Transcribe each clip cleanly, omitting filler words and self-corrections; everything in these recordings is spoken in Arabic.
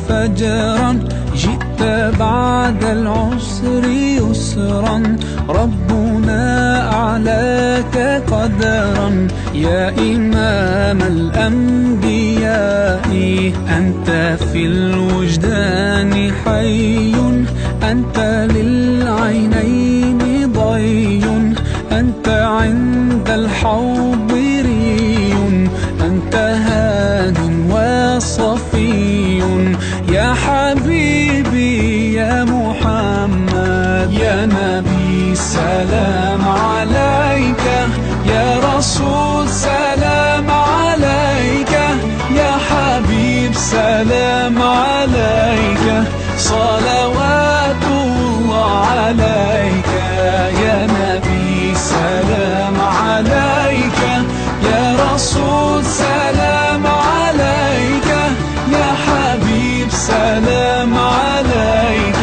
فجرا، جئت بعد العسر يسرا، ربنا أعلاك قدرا. يا إمام الأنبياء أنت في الوجدان حي، أنت للعينين ضي، أنت عند الحوض ري، أنت هاد وصفي. يا حبيبي يا محمد، يا نبي سلام عليك، يا رسول سلام عليك، يا حبيب سلام عليك، صلوات الله عليك. يا نبي سلام عليك، يا رسول سلام عليك، يا حبيب سلام عليك،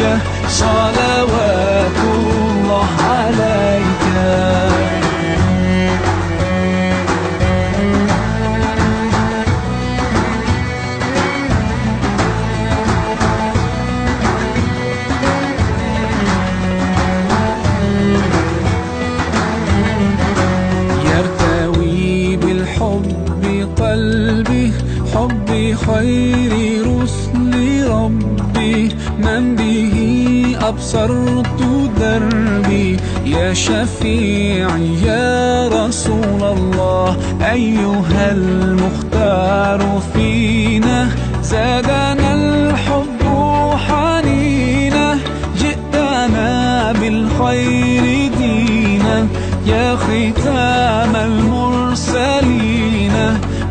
صلوات الله عليك. قلبي حبي خير رسل ربي، من به أبصرت دربي. يا شفيعي يا رسول الله، أيها المختار فينا، زادنا الحب حنينا، جئتنا بالخير دينا، يا ختام المرسلين،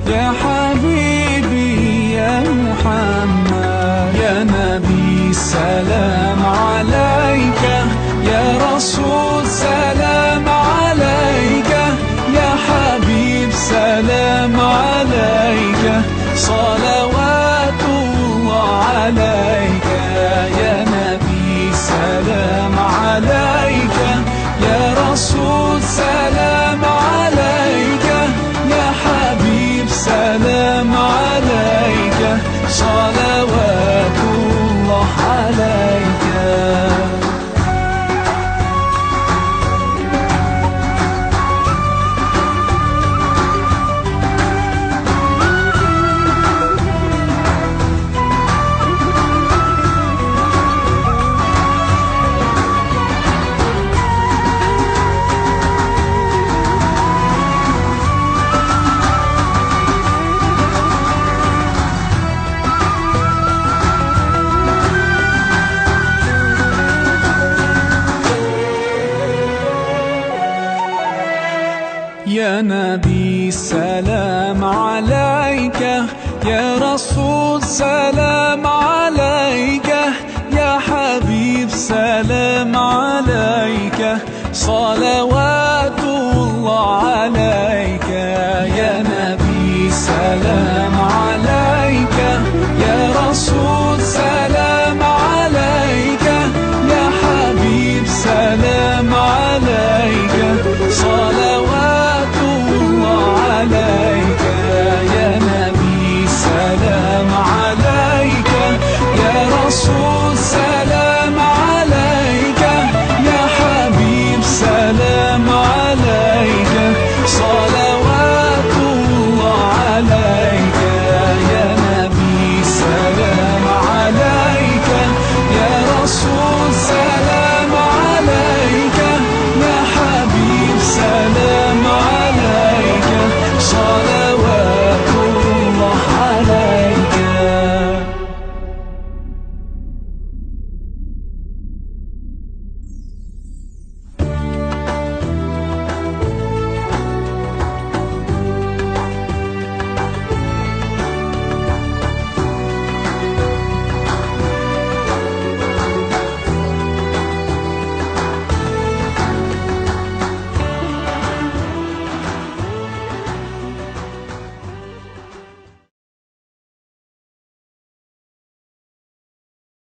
يا حبيبي يا محمد، يا نبي سلام عليك، يا رسول سلام عليك، يا حبيب سلام عليك، صلوات الله عليك. يا نبي سلام عليك، يا رسول سلام عليك، يا حبيب سلام عليك، صلوات الله عليك. يا نبي سلام عليك، يا رسول سلام عليك، يا حبيب سلام عليك، صلوات الله عليك.